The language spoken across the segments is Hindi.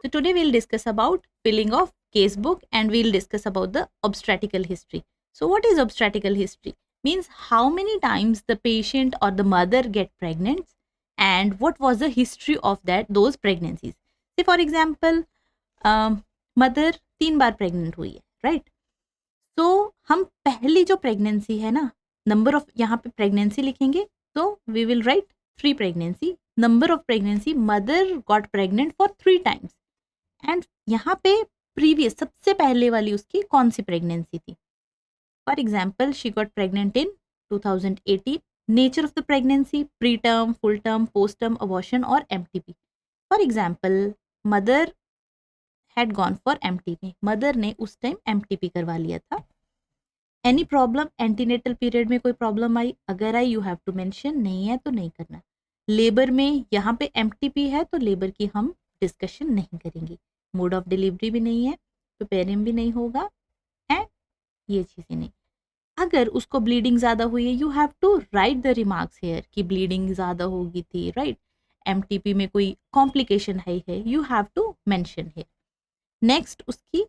So today we'll discuss about filling of case book and we'll discuss about the obstetrical history. So what is obstetrical history? Means how many times the patient or the mother get pregnant and what was the history of those pregnancies. Say for example, mother 3 bar pregnant हुई है, राइट? तो हम पहली जो प्रेगनेंसी है ना, नंबर ऑफ, यहाँ पे प्रेगनेंसी लिखेंगे तो we will write 3 pregnancy, number of pregnancy, mother got pregnant for 3 times and यहाँ पे प्रीवियस सबसे पहले वाली उसकी कौन सी प्रेगनेंसी थी. For example she got pregnant in 2018. Nature of the pregnancy, pre term, full term, post term, abortion और MTP. For example mother had gone for MTP, mother ने उस टाइम एमटीपी करवा लिया था. एनी प्रॉब्लम, एंटीनेटल पीरियड में कोई प्रॉब्लम आई, अगर आई यू हैव टू मेंशन, नहीं है तो नहीं करना. लेबर में यहाँ पे एमटीपी है तो लेबर की हम डिस्कशन नहीं करेंगे. मोड ऑफ डिलीवरी भी नहीं है, पेरियम भी नहीं होगा एंड ये चीज़ें नहीं. अगर उसको ब्लीडिंग ज़्यादा हुई है you have to write the remarks here कि ब्लीडिंग ज़्यादा होगी थी, राइट? एमटीपी में कोई कॉम्प्लिकेशन है you have to mention here. Next उसकी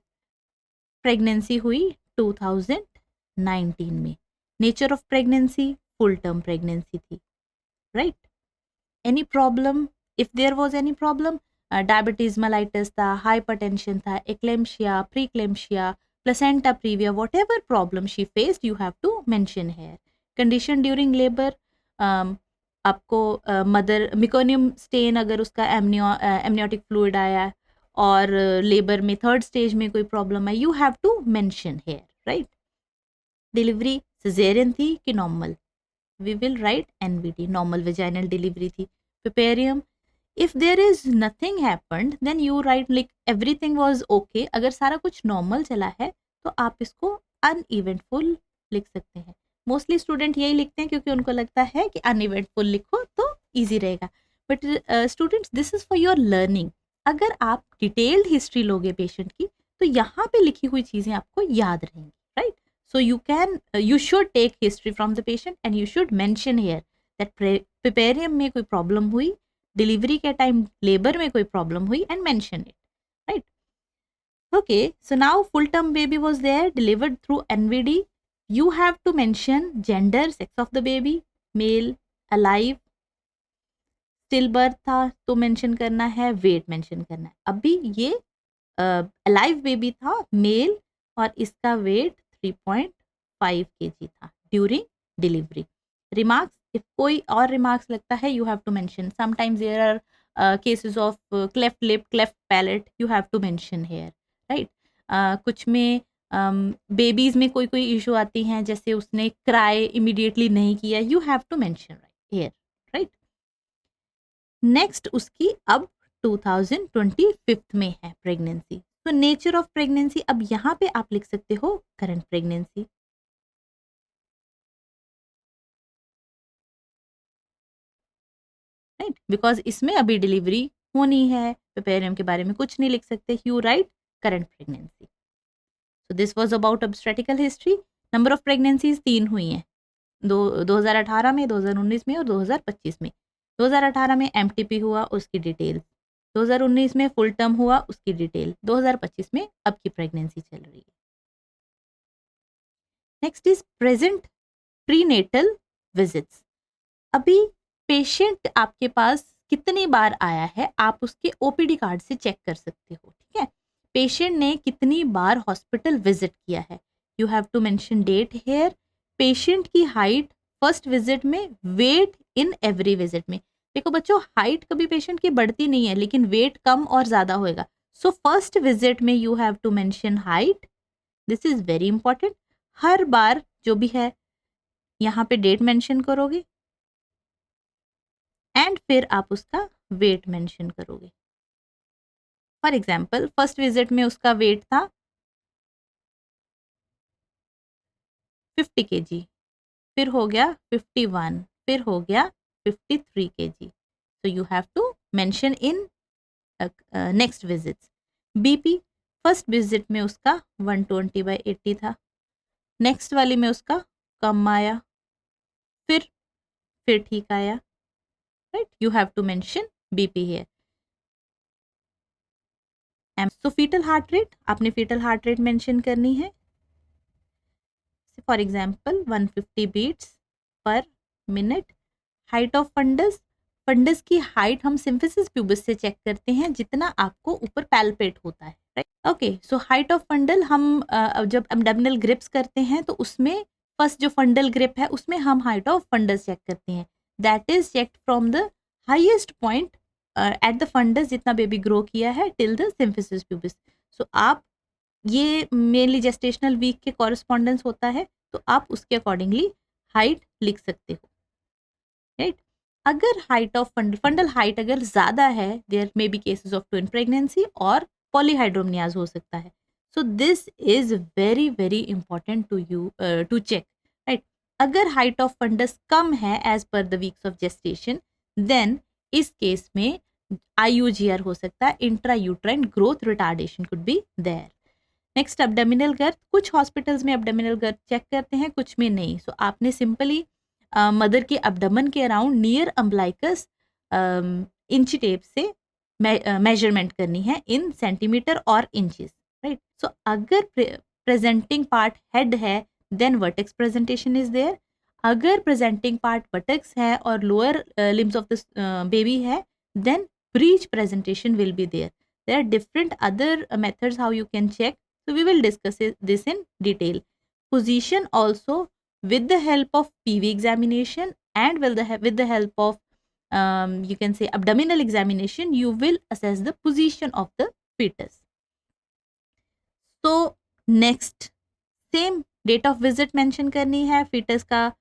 प्रेगनेंसी हुई 2019 में. Nature of pregnancy full term pregnancy थी, right? Any problem, if there was any problem, diabetes mellitus था, हाइपरटेंशन था, eclampsia, preeclampsia, placenta previa, whatever problem she faced you have to mention here. Condition during labour, आपको मदर मिकोनियम स्टेन अगर उसका एमनियोटिक फ्लूइड आया और लेबर में थर्ड स्टेज में कोई प्रॉब्लम है you have to mention here, right? Delivery caesarean थी कि normal, we will write NVD, normal vaginal delivery थी. Puerperium, if there is nothing happened then you write like everything was okay. अगर सारा कुछ नॉर्मल चला है तो आप इसको अनइवेंटफुल लिख सकते हैं. मोस्टली स्टूडेंट यही लिखते हैं क्योंकि उनको लगता है कि अनइवेंटफुल लिखो तो ईजी रहेगा. But students this is for your learning. अगर आप डिटेल्ड हिस्ट्री लोगे पेशेंट की तो यहाँ पे लिखी हुई चीज़ें आपको याद रहेंगी, right? So you should take history from the patient and you should mention here that preparium में कोई प्रॉब्लम हुई, डिलीवरी के टाइम लेबर में कोई प्रॉब्लम हुई and mention it, right? Okay, so now full term baby was there, delivered through NVD. You have to mention gender, sex of the baby, male, alive, still birth था तो मेंशन करना है, वेट मेंशन करना है. अभी ये अलाइव बेबी था, मेल, और इसका वेट 3.5 kg था ड्यूरिंग डिलीवरी. रिमार्क्स, इफ कोई और रिमार्क्स लगता है you have to mention. Sometimes there are cases of cleft lip, cleft palate, you have to mention here, right? कुछ में बेबीज में कोई कोई इशू आती हैं, जैसे उसने क्राई इमीडिएटली नहीं किया, you have to mention here, right? Next उसकी अब 2025 में है प्रेगनेंसी. तो नेचर ऑफ प्रेगनेंसी, अब यहाँ पे आप लिख सकते हो करंट प्रेगनेंसी, राइट? बिकॉज इसमें अभी डिलीवरी होनी है, पेपेरियम के बारे में कुछ नहीं लिख सकते, you right current pregnancy. So this was about obstetrical history. Number of pregnancies 3 हुई हैं, 2018 में, 2019 में और 2025 में. 2018 में एमटीपी हुआ, उसकी डिटेल. 2019 में फुल टर्म हुआ, उसकी डिटेल. 2025 में अब की प्रेगनेंसी चल रही है. Next is present prenatal visits. अभी पेशेंट आपके पास कितनी बार आया है आप उसके ओपीडी कार्ड से चेक कर सकते हो, ठीक है? पेशेंट ने कितनी बार हॉस्पिटल विजिट किया है, you have to mention date here. Patient की हाइट फर्स्ट विजिट में, वेट इन एवरी विजिट में. देखो बच्चों, हाइट कभी पेशेंट की बढ़ती नहीं है लेकिन वेट कम और ज़्यादा होएगा. सो फर्स्ट विजिट में you have to mention height, this is very important. हर बार जो भी है यहाँ पे डेट मेंशन करोगे एंड फिर आप उसका वेट मेंशन करोगे. फॉर एग्जाम्पल फर्स्ट विजिट में उसका वेट था 50 kg, फिर हो गया 51, फिर हो गया 53 kg. So you have to mention in next visits. BP first visit में उसका 120/80 था, नेक्स्ट वाली में उसका कम आया, फिर ठीक आया, right? You have to mention BP here. So fetal heart rate, आपने फीटल हार्ट रेट मेंशन करनी है. For example 150 beats per minute. Height of fundus, fundus की हाइट हम सिम्फिसिस प्यूबिस से चेक करते हैं जितना आपको ऊपर पैल्पेट होता है, right. Okay, so height of fundal हम जब एब्डोमिनल ग्रिप्स करते हैं तो उसमें फर्स्ट जो फंडल ग्रिप है उसमें हम हाइट ऑफ फंडस चेक करते हैं. That is checked from the highest point at the fundus जितना बेबी ग्रो किया है till the symphysis pubis. So आप ये मेनली जेस्टेशनल वीक के कॉरेस्पॉन्डेंस होता है, तो आप उसके अकॉर्डिंगली हाइट लिख सकते हो, राइट. अगर हाइट ऑफ फंडल हाइट अगर ज्यादा है, there may be cases of twin pregnancy और पॉलीहाइड्रोमनियाज हो सकता है. So this is very very important to you to check, right. अगर हाइट ऑफ फंडस कम है as per the weeks of gestation, then इस केस में IUGR हो सकता है, intra uterine growth retardation could be there. Next abdominal girth, कुछ हॉस्पिटल्स में एब्डोमिनल गर्थ चेक करते हैं, कुछ में नहीं. सो आपने सिंपली मदर के एब्डोमेन के अराउंड नियर अम्बलाइकस इंची टेप से मेजरमेंट करनी है इन सेंटीमीटर और इंचेस, राइट. सो अगर प्रेजेंटिंग पार्ट हेड है then vertex presentation is there. अगर प्रेजेंटिंग पार्ट वर्टेक्स है और lower limbs of the baby है then breech presentation will be there. There are different other methods how you can check. So we will discuss this in detail. Position also with the help of PV examination and with the help of you can say abdominal examination, you will assess the position of the fetus. So next, same date of visit mention करनी है. fetus का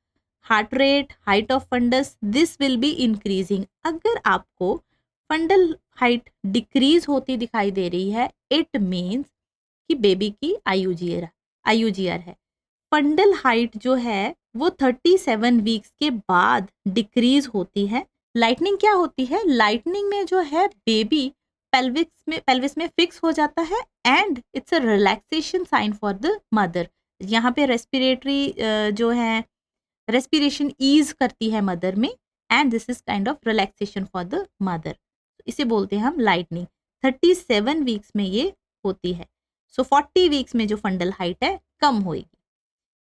heart rate, height of fundus, this will be increasing. अगर आपको फंडल हाइट डिक्रीज होती दिखाई दे रही है, इट मीन्स कि बेबी की IUGR है. फंडल हाइट जो है वो 37 वीक्स के बाद डिक्रीज होती है. लाइटनिंग क्या होती है? लाइटनिंग में जो है बेबी पेल्विस में फिक्स हो जाता है and it's a relaxation sign for the mother. यहाँ पे रेस्पिरेटरी जो है रेस्पिरेशन ईज करती है मदर में and this is kind of relaxation for the mother. इसे बोलते हैं हम लाइटनिंग. 37 वीक्स में ये होती है. सो 40 वीक्स में जो फंडल हाइट है कम होगी.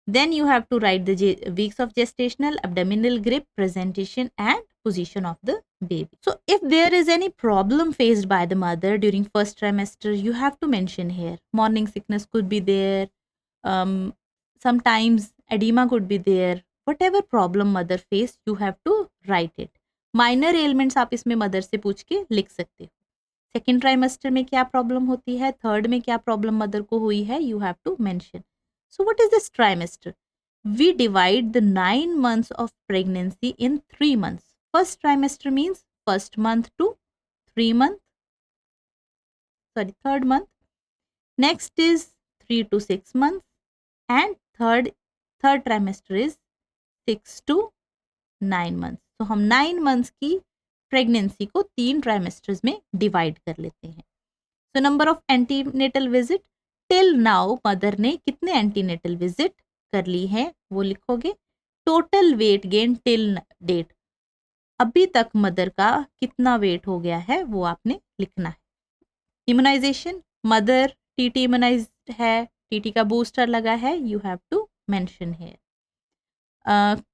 Then you have to write the weeks of gestational, abdominal grip, presentation and position of the baby. So if there is any problem faced by the mother during first trimester, you have to mention here. Morning sickness could be there, sometimes edema could be there. Whatever problem mother face, you have to write it. Minor elements आप इसमें मदर से पूछ के लिख सकते हो. सेकेंड ट्राइमेस्टर में क्या प्रॉब्लम होती है, थर्ड में क्या प्रॉब्लम मदर को हुई है, you have to mention. So what is this trimester? We divide the 9 months of pregnancy in 3 months. First trimester means first month to 3rd month. Next is 3 to 6 months and third trimester is 6 to 9 months. तो हम 9 months की प्रेगनेंसी को 3 ट्राइमेस्टर्स में डिवाइड कर लेते हैं. So number of antenatal visit, till now mother ने कितने एंटीनेटल विजिट कर ली है वो लिखोगे. Total weight gain till date, अभी तक मदर का कितना वेट हो गया है वो आपने लिखना है. इम्यूनाइजेशन, मदर टीटी इम्यूनाइज्ड है, टीटी का बूस्टर लगा है, you have to mention here.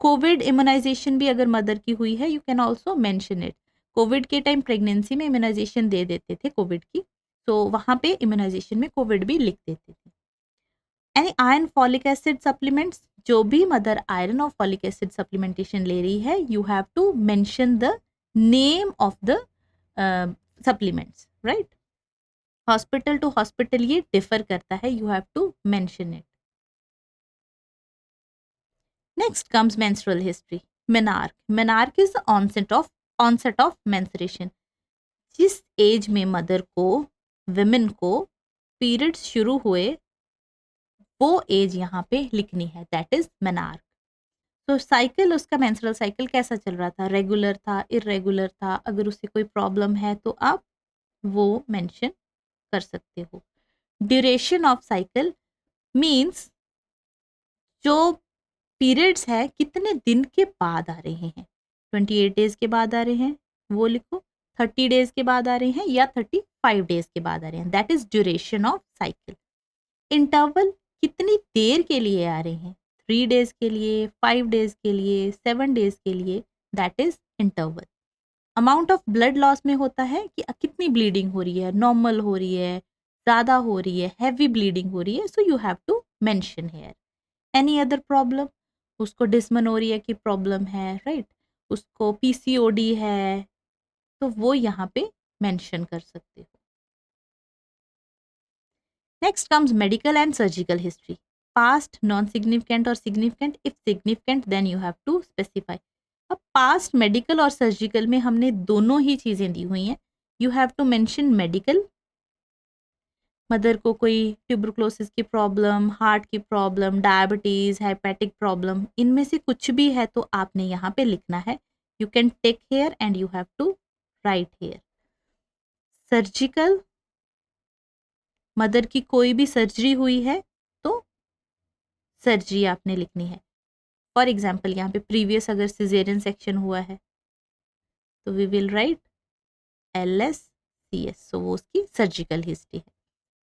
COVID immunisation भी अगर मदर की हुई है, you can also mention it. COVID के टाइम प्रेगनेंसी में इम्यूनाइजेशन दे देते थे कोविड की, तो वहाँ पे इम्यूनाइजेशन में कोविड भी लिख देते थे. Any iron folic acid supplements, जो भी मदर आयरन और फॉलिक एसिड सप्लीमेंटेशन ले रही है, you have to mention the name of the supplements, right. Hospital to hospital ये डिफर करता है, you have to mention it. Next comes menstrual history. Menarche. Menarche is the onset of menstruation. जिस एज में मदर को, विमेन को पीरियड्स शुरू हुए, वो एज यहाँ पे लिखनी है, दैट इज मेनार्क. तो साइकिल, उसका मेंस्ट्रुअल साइकिल कैसा चल रहा था, रेगुलर था, इरेगुलर था, अगर उससे कोई प्रॉब्लम है तो आप वो मेंशन कर सकते हो. ड्यूरेशन ऑफ साइकिल मीन्स जो पीरियड्स है कितने दिन के बाद आ रहे हैं. 28 डेज के बाद आ रहे हैं वो लिखो. 30 डेज के बाद आ रहे हैं या 35 डेज के बाद आ रहे हैं, that is duration of cycle. Interval कितनी देर के लिए आ रहे हैं, 3 डेज के लिए, 5 डेज के लिए, 7 डेज के लिए, that is interval. Amount of blood loss में होता है कि कितनी ब्लीडिंग हो रही है, नॉर्मल हो रही है, ज़्यादा हो रही है, हैवी ब्लीडिंग हो रही है, so you have to mention here. Any other problem, उसको डिस्मेनोरिया की प्रॉब्लम है, राइट, उसको पीसीओडी है, तो वो यहाँ पे मेंशन कर सकते हो। Next comes medical and surgical history, past, non significant और significant. If significant then you have to specify. अब पास्ट, मेडिकल और सर्जिकल में हमने दोनों ही चीज़ें दी हुई हैं। You have to mention medical, mother को कोई ट्यूबरक्लोसिस की प्रॉब्लम, हार्ट की प्रॉब्लम, डायबिटीज़, हाइपैटिक प्रॉब्लम, इनमें से कुछ भी है तो आपने यहाँ पे लिखना है। You can take here and you have to write here. Surgical, mother की कोई भी सर्जरी हुई है तो सर्जरी आपने लिखनी है। फॉर एग्जाम्पल यहाँ पे प्रीवियस अगर सिजेरियन सेक्शन हुआ है तो वी विल राइट LSCS, सो वो उसकी सर्जिकल हिस्ट्री है।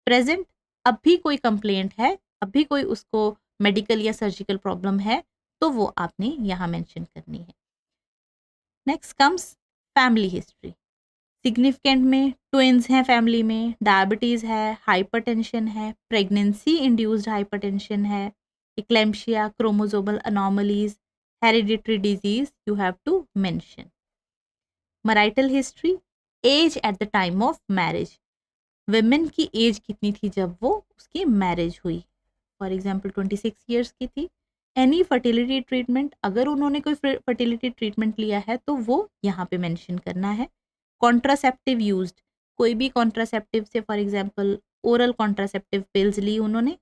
प्रेजेंट, अब भी कोई कंप्लेंट है, अब भी कोई उसको मेडिकल या सर्जिकल प्रॉब्लम है तो वो आपने यहाँ मेंशन करनी है। Next comes family history. Significant में ट्विंस हैं फैमिली में, डायबिटीज़ है, हाइपरटेंशन है, प्रेगनेंसी इंड्यूस्ड हाइपरटेंशन है, eclampsia, chromosomal anomalies, hereditary disease, you have to mention. Marital history, age at the time of marriage, women की एज कितनी थी जब वो उसकी मैरिज हुई, फॉर एग्जाम्पल 26 ईयर्स की थी। एनी फर्टिलिटी ट्रीटमेंट, अगर उन्होंने कोई फर्टिलिटी ट्रीटमेंट लिया है तो वो यहाँ पे मेंशन करना है। कॉन्ट्रासेप्टिव यूज्ड, कोई भी कॉन्ट्रासेप्टिव से for example oral contraceptive pills ली उन्होंने,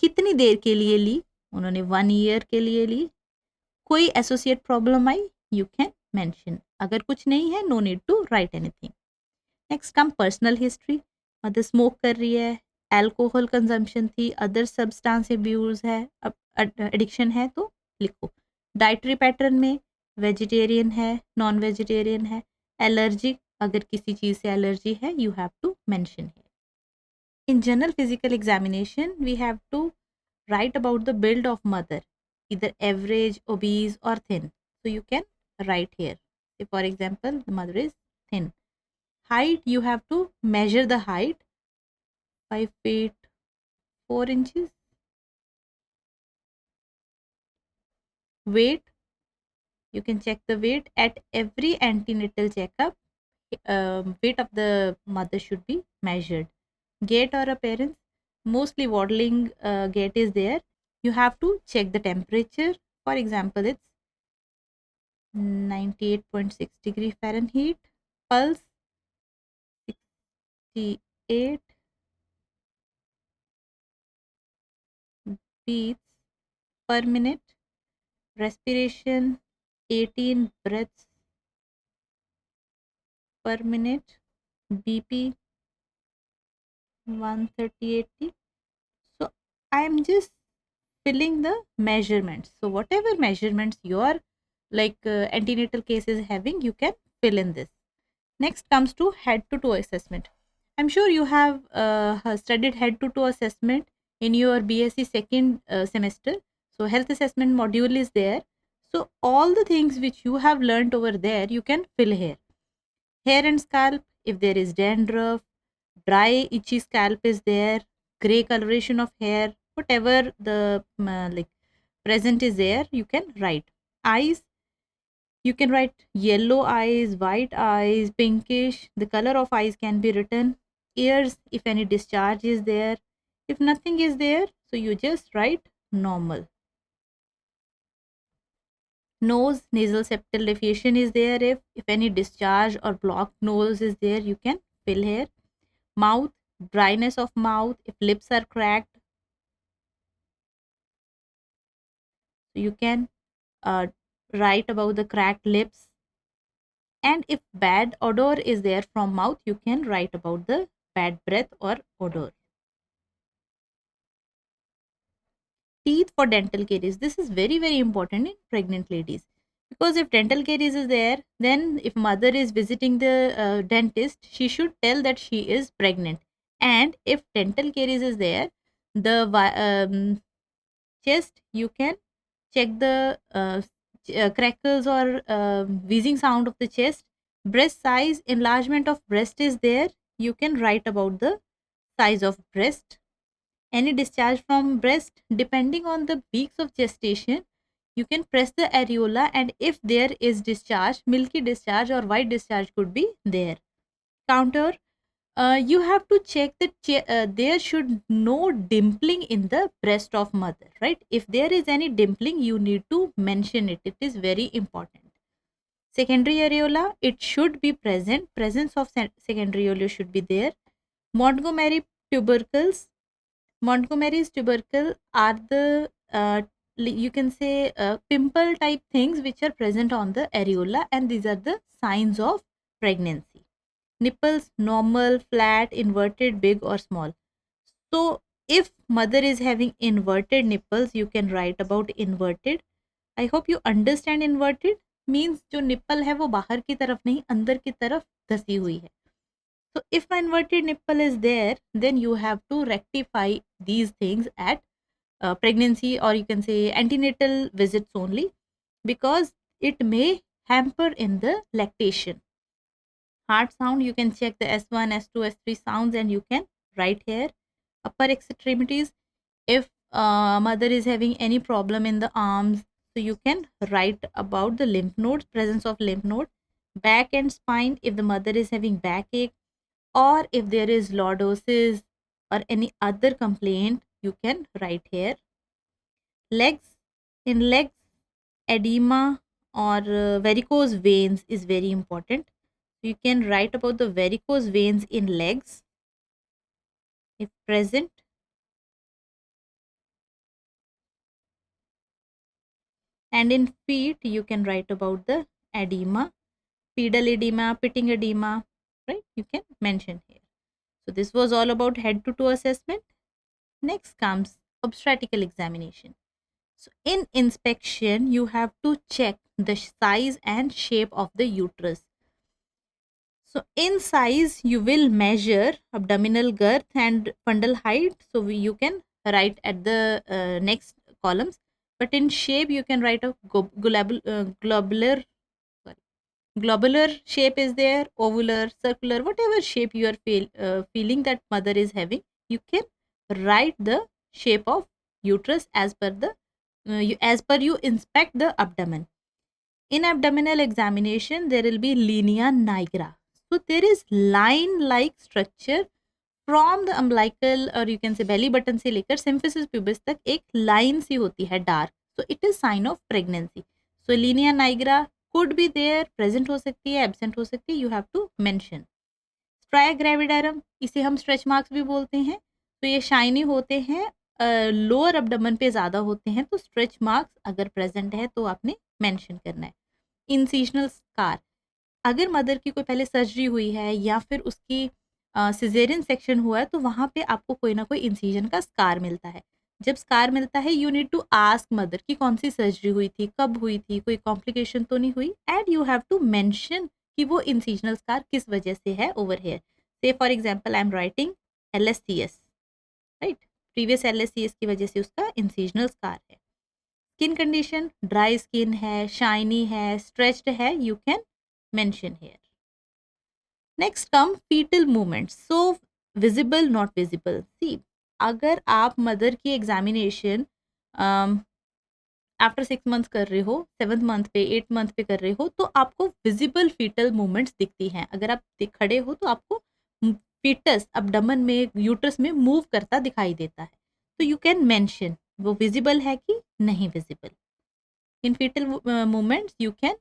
कितनी देर के लिए ली, उन्होंने 1 ईयर के लिए ली। कोई एसोसिएट प्रॉब्लम आई, यू कैन मेंशन। अगर कुछ नहीं है, no need to write anything. Next come personal history, mother smoke कर रही है, अल्कोहल कंजम्पशन थी, अदर सब्सटेंस अब्यूज है, एडिक्शन है तो लिखो। डाइटरी पैटर्न में वेजिटेरियन है, नॉन वेजिटेरियन है, एलर्जिक, अगर किसी चीज़ से एलर्जी है यू हैव टू मेंशन है। In general physical examination, we have to write about the build of mother, either average, obese or thin. So you can write here. Say for example, the mother is thin. Height, you have to measure the height, 5 feet 4 inches. Weight, you can check the weight at every antenatal checkup. Weight of the mother should be measured. Gait or appearance, mostly waddling gait is there. You have to check the temperature. For example, it's 98.6 degree Fahrenheit. Pulse 68 beats per minute. Respiration 18 breaths per minute. BP 130/80. So I am just filling the measurements. So whatever measurements your antenatal case is having, you can fill in this. Next comes to head to toe assessment. I'm sure you have studied head to toe assessment in your BSc second semester. So health assessment module is there. So all the things which you have learned over there, you can fill here. Hair and scalp, if there is dandruff, dry itchy scalp is there, gray coloration of hair, whatever the present is there, you can write. Eyes, you can write yellow eyes, white eyes, pinkish. The color of eyes can be written. Ears, if any discharge is there. If nothing is there, so you just write normal. Nose, nasal septal deviation is there. If any discharge or blocked nose is there, you can fill here. Mouth, dryness of mouth. If lips are cracked, so you can write about the cracked lips. And if bad odor is there from mouth, you can write about the bad breath or odor. teeth for dental caries. This is very, very important in pregnant ladies, because if dental caries is there, then if mother is visiting the dentist, she should tell that she is pregnant. And if dental caries is there, the chest, you can check the crackles or wheezing sound of the chest. Breast size, enlargement of breast is there, you can write about the size of breast. Any discharge from breast, depending on the weeks of gestation, you can press the areola, and if there is discharge, milky discharge or white discharge could be there. Counter, you have to check that there should no dimpling in the breast of mother, right? If there is any dimpling, you need to mention it. It is very important. Secondary areola, it should be present. Presence of secondary areola should be there. Montgomery tubercles. Montgomery's tubercle are the you can say pimple type things which are present on the areola, and these are the signs of pregnancy. Nipples, normal, flat, inverted, big or small. So if mother is having inverted nipples, you can write about inverted. I hope you understand inverted means जो nipple है वो बाहर की तरफ नहीं अंदर की तरफ धसी हुई है. So if an inverted nipple is there, then you have to rectify these things at pregnancy, or you can say antenatal visits only, because it may hamper in the lactation. Heart sound, you can check the S1, S2, S3 sounds and you can write here. Upper extremities, if mother is having any problem in the arms, so you can write about the lymph nodes, presence of lymph node. Back and spine, if the mother is having backache, or if there is lordosis or any other complaint, you can write here. Legs, in legs, edema or varicose veins is very important. You can write about the varicose veins in legs if present. And in feet, you can write about the edema, pedal edema, pitting edema, right? You can mention here. So this was all about head to toe assessment. Next comes obstetrical examination. So in inspection, you have to check the size and shape of the uterus. So in size, you will measure abdominal girth and fundal height. So you can write at the next columns. But in shape, you can write a globular shape is there, ovular, circular, whatever shape you are feeling that mother is having. You can write the shape of uterus as per the you inspect the abdomen. In abdominal examination, there will be linea nigra. So there is line-like structure from the umbilical or you can say belly button से लेकर symphysis pubis तक एक line सी होती है dark. So it is sign of pregnancy. So linea nigra could be there, present हो सकती है, absent हो सकती है. You have to mention. Stria gravidarum, इसे हम stretch marks भी बोलते हैं. तो ये shiny होते हैं, लोअर एब्डोमेन पे ज़्यादा होते हैं. तो स्ट्रेच मार्क्स अगर प्रेजेंट है तो आपने मेंशन करना है. इंसिजनल स्कार, अगर मदर की कोई पहले सर्जरी हुई है या फिर उसकी सिजेरियन सेक्शन हुआ है तो वहाँ पे आपको कोई ना कोई इंसिजन का स्कार मिलता है. जब स्कार मिलता है you need to ask mother कि कौन सी सर्जरी हुई थी, कब हुई थी, कोई कॉम्प्लिकेशन तो नहीं हुई, and you have to mention कि वो इंसिजनल स्कार किस वजह से है over here. Say for example I am writing LSCS, right, previous LSCS की वजह से उसका इंसिजनल स्कार है. स्किन कंडीशन, ड्राई स्किन है, शाइनी है, स्ट्रेच्ड है, you can mention here. Next come fetal movement. So visible not visible. See, अगर आप मदर की एग्जामिनेशन आफ्टर 6 मंथ्स कर रहे हो, 7th मंथ पे, 8th मंथ पे कर रहे हो, तो आपको विजिबल फीटल मूवमेंट्स दिखती हैं. अगर आप खड़े हो तो आपको फीटस अब्डोमेन में, यूट्रस में मूव करता दिखाई देता है. तो यू कैन मेंशन वो विजिबल है कि नहीं visible. In fetal movements you can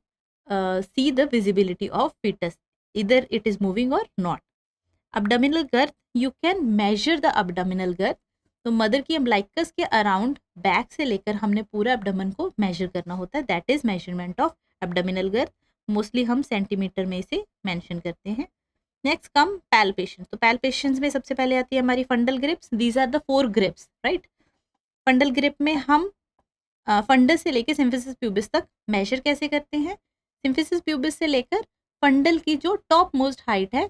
see the visibility of fetus, इधर इट इज मूविंग और not. abdominal girth, you can measure the abdominal girth. तो मदर की अम्बलाइकस के अराउंड बैक से लेकर हमने पूरा एब्डोमेन को मेजर करना होता है. That is measurement of abdominal girth. Mostly हम सेंटीमीटर में इसे मेंशन करते हैं. Next come palpation. तो पैल्पेशन में सबसे पहले आती है हमारी fundal grips. These are the 4 grips, right. Fundal grip में हम फंडस से लेकर सिम्फिसिस प्यूबिस तक मेजर कैसे करते हैं? सिम्फिसिस प्यूबिस से लेकर फंडल की जो टॉप मोस्ट हाइट है,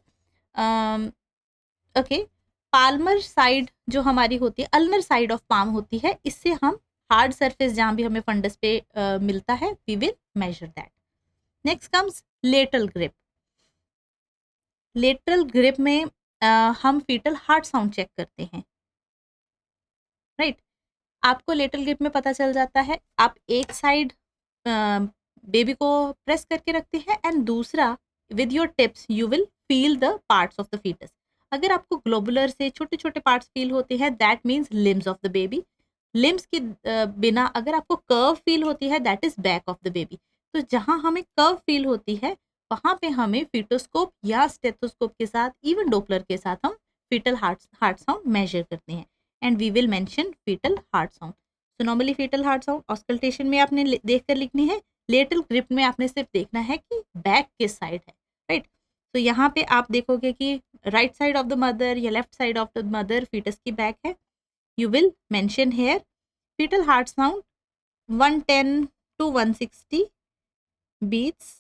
ओके, पाल्मर साइड जो हमारी होती है, अल्नर साइड ऑफ पाम होती है, इससे हम हार्ड सरफेस जहाँ भी हमें फंडस पे मिलता है, we will measure that. Next comes lateral grip. Lateral grip में हम फीटल हार्ट साउंड चेक करते हैं, राइट। आपको लेटरल ग्रिप में पता चल जाता है, आप एक साइड बेबी को प्रेस करके रखते हैं एंड दूसरा with your tips you will feel the parts of the fetus. अगर आपको ग्लोबुलर से छोटे छोटे पार्ट्स फील होते हैं, that means limbs of the baby. Limbs के बिना अगर आपको कर्व फील होती है, that is back of the baby. तो जहां हमें कर्व फील होती है, वहां पे हमें फीटोस्कोप या स्टेथोस्कोप के साथ, इवन डोपलर के साथ हम फीटल हार्ट साउंड मेजर करते हैं and we will mention fetal heart sound. So normally fetal heart sound auscultation में आपने देखकर लिखनी है, लेटरल ग्रिप में आपने सिर्फ देखना है कि बैक किस साइड है, राइट। तो यहाँ पे आप देखोगे कि right side of the mother या left side of the mother fetus की बैक है, you will mention here fetal heart sound 110 to 160 beats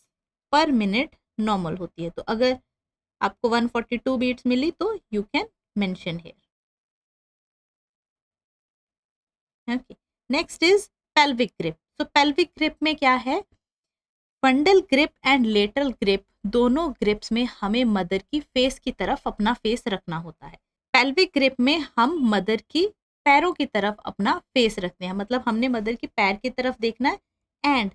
per minute normal होती है। तो अगर आपको 142 बीट्स मिली तो you can mention here, okay. Next is pelvic grip. तो पेल्विक ग्रिप में क्या है, fundal grip and lateral grip दोनों ग्रिप्स में हमें मदर की फेस की तरफ अपना फेस रखना होता है। पेल्विक ग्रिप में हम मदर की पैरों की तरफ अपना फेस रखते हैं, मतलब हमने मदर की पैर की तरफ देखना है एंड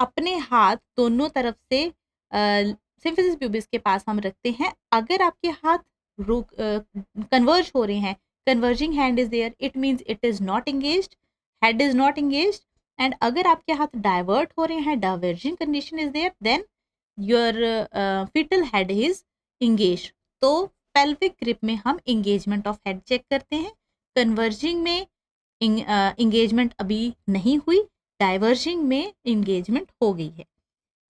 अपने हाथ दोनों तरफ से सिम्फिसिस प्यूबिस के पास हम रखते हैं। अगर आपके हाथ कन्वर्ज हो रहे हैं, converging hand is there, it means it is not engaged, head is not engaged. And अगर आपके हाथ डाइवर्ट हो रहे हैं, diverging condition is there, then your fetal head is engaged. तो पेल्विक ग्रिप में हम एंगेजमेंट ऑफ हेड चेक करते हैं। कन्वर्जिंग में एंगेजमेंट अभी नहीं हुई, डाइवर्जिंग में एंगेजमेंट हो गई है।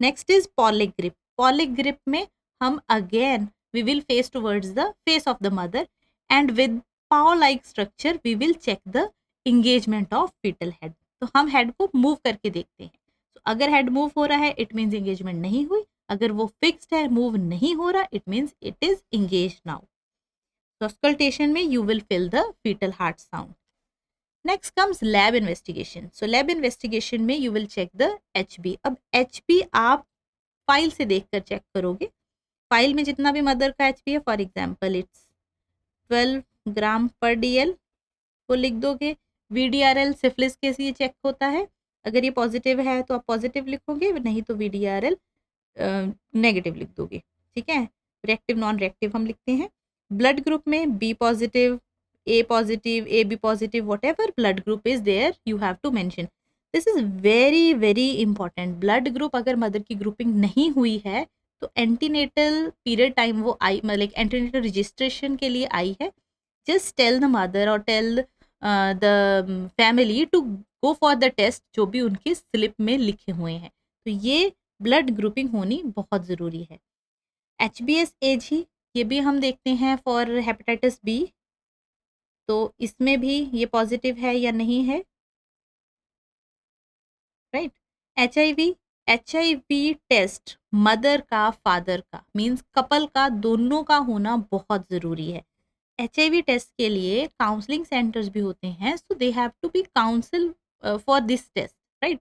Next is Pawlik grip. Pawlik grip में हम again we will face towards the face of the mother and with paw like structure we will check the engagement of fetal head. तो हम हेड को मूव करके देखते हैं। तो अगर हेड मूव हो रहा है, इट मीन्स एंगेजमेंट नहीं हुई। अगर वो फिक्स्ड है, मूव नहीं हो रहा, it means it is engaged now. तो ऑस्कल्टेशन में you will feel the fetal heart sound. Next comes lab investigation. So lab investigation में you will check the HB। अब HB आप फाइल से देखकर चेक करोगे। फाइल में जितना भी मदर का HB है, फॉर एग्जांपल इट्स 12 ग्राम पर DL, वो लिख दोगे। VDRL सिफिलिस के लिए चेक होता है, अगर ये पॉजिटिव है तो आप पॉजिटिव लिखोगे, नहीं तो VDRL नेगेटिव लिख दोगे, ठीक है। रिएक्टिव नॉन रिएक्टिव हम लिखते हैं। ब्लड ग्रुप में B positive, A positive, AB positive, whatever blood group is there you have to mention. This is very very important. Blood group अगर मदर की ग्रुपिंग नहीं हुई है तो एंटीनेटल पीरियड टाइम वो आई, मतलब एंटीनेटल रजिस्ट्रेशन के लिए आई है। जस्ट टेल द मदर और tell the family to go for the test जो भी उनकी स्लिप में लिखे हुए हैं। तो ये ब्लड ग्रुपिंग होनी बहुत ज़रूरी है। HbS AG ये भी हम देखते हैं फॉर हेपेटाइटिस B। तो इसमें भी ये पॉजिटिव है या नहीं है, राइट। HIV टेस्ट मदर का, फादर का, मींस कपल का, दोनों का होना बहुत ज़रूरी है। HIV टेस्ट के लिए काउंसलिंग सेंटर्स भी होते हैं, so they have to be counsel for this test, right.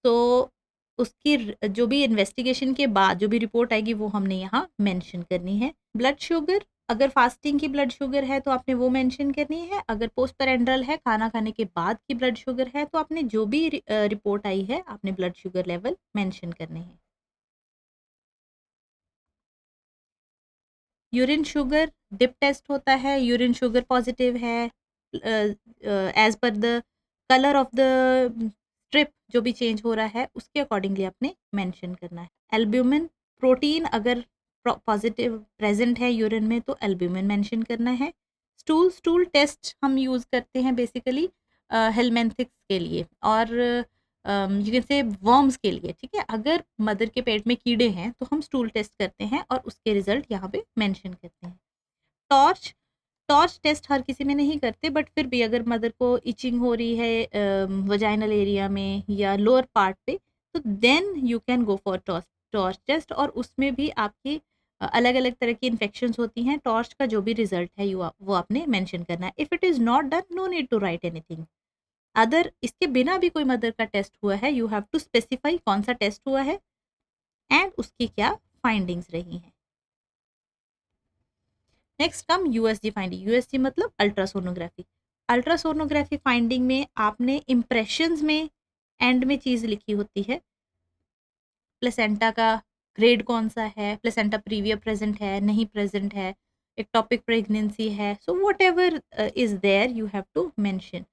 तो उसकी जो भी इन्वेस्टिगेशन के बाद जो भी रिपोर्ट आएगी वो हमने यहाँ मेंशन करनी है। ब्लड शुगर, अगर फास्टिंग की ब्लड शुगर है तो आपने वो मेंशन करनी है। अगर पोस्ट पेरेंड्रल है, खाना खाने के बाद की ब्लड शुगर है, तो आपने जो भी रिपोर्ट आई है आपने ब्लड शुगर लेवल मेंशन करने हैं। यूरिन शुगर डिप टेस्ट होता है, यूरिन शुगर पॉजिटिव है as per the colour of the strip जो भी चेंज हो रहा है उसके अकॉर्डिंगली आपने मेंशन करना है। एल्ब्यूमिन प्रोटीन अगर पॉजिटिव प्रेजेंट है यूरिन में तो एल्ब्यूमिन मेंशन करना है। स्टूल टेस्ट हम यूज़ करते हैं बेसिकली हेलमेंथिक्स के लिए और यू कैन से वर्म्स के लिए, ठीक है। अगर मदर के पेट में कीड़े हैं तो हम स्टूल टेस्ट करते हैं और उसके रिजल्ट यहाँ पे मेंशन करते हैं। टॉर्च टेस्ट हर किसी में नहीं करते, बट फिर भी अगर मदर को इचिंग हो रही है वजाइनल एरिया में या लोअर पार्ट पे, तो then you can go for torch test, और उसमें भी आपकी अलग अलग तरह की इन्फेक्शंस होती हैं। टॉर्च का जो भी रिजल्ट है वो आपने मेंशन करना है। If it is not done, no need to write anything. Other इसके बिना भी कोई मदर का टेस्ट हुआ है, यू हैव टू स्पेसिफाई कौन सा टेस्ट हुआ है एंड उसकी क्या फाइंडिंग्स रही हैं। नेक्स्ट कम यूएसजी फाइंडिंग। यूएसजी मतलब अल्ट्रासोनोग्राफी। अल्ट्रासोनोग्राफी फाइंडिंग में आपने इम्प्रेशंस में एंड में चीज़ लिखी होती है, प्लेसेंटा का ग्रेड कौन सा है, प्लेसेंटा प्रीवियर प्रेजेंट है नहीं प्रेजेंट है, एक्टोपिक प्रेगनेंसी है, so whatever is there you have to mention.